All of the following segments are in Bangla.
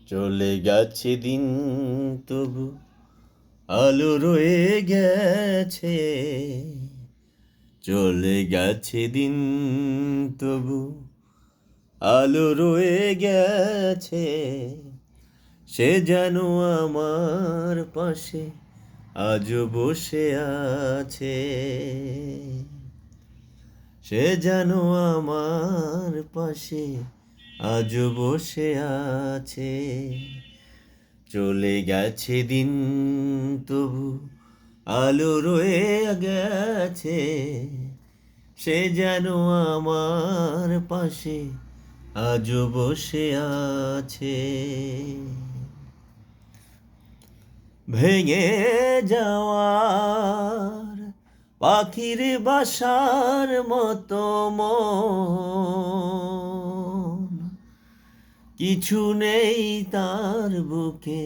চলে গেছে দিন তবু আলো রয়ে গেছে। চলে গেছে দিন তবু আলো রয়ে গেছে। সে যেন আমার পাশে আজও বসে আছে। সে যেন আমার পাশে আজও বসে আছে। চলে গেছে দিন তবু আলো রয়ে গেছে। সে যেন আমার পাশে আজও বসে আছে। ভেঙে যাওয়ার পাখির বাসার মতো মন, কিছু নেই তার বুকে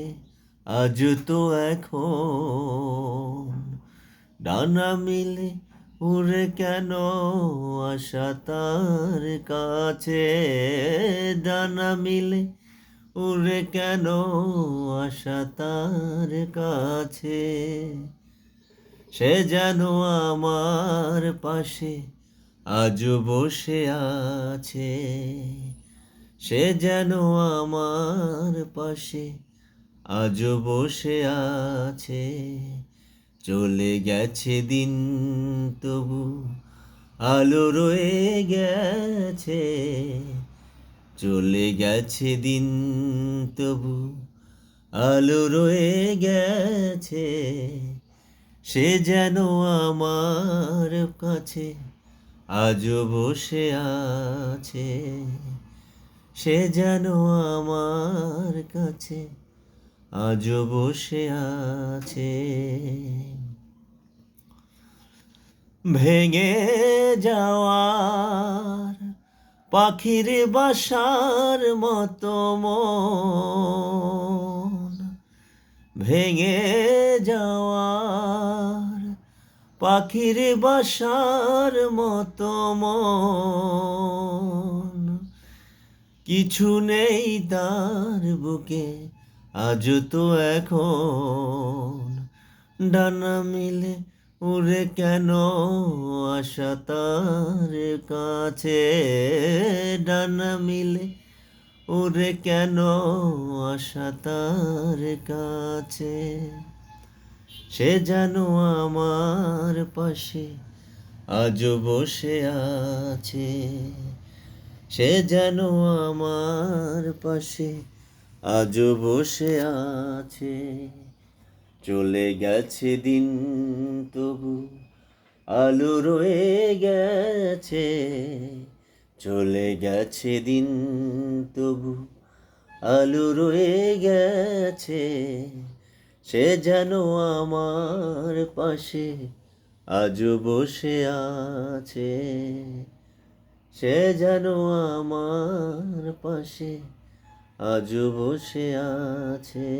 আজ তো এখন। ডানা মিলে উড়ে কেন আশা তার কাছে। ডানা মিলে উড়ে কেন আশা তার কাছে। সে যেন আমার পাশে আজও বসে আছে। সে যেন আমার পাশে আজও বসে আছে। চলে গেছে দিন তবু আলো রয়ে গেছে। চলে গেছে দিন তবু আলো রয়ে গেছে। সে যেন আমার কাছে আজও বসে আছে। সে যেন আমার কাছে আজও বসে আছে। ভেঙে যাওয়ার পাখির বাসার মতো মন, ভেঙে যাওয়ার পাখির বাসার মতো মন, কিছু নেই তার বুকে আজ তো এখন। ডানা মিলে উড়ে কেন আশা তার কাছে। ডানা মিলে উড়ে কেন আশা তার কাছে। সে যেন আমার পাশে আজও বসে আছে। সে যেন আমার পাশে আজও বসে আছে। চলে গেছে দিন তবু আলো রয়ে গেছে। চলে গেছে দিন তবু আলো রয়ে গেছে। সে যেন আমার পাশে আজও বসে আছে। সে যেন আমার পাশে আজও বসে আছে।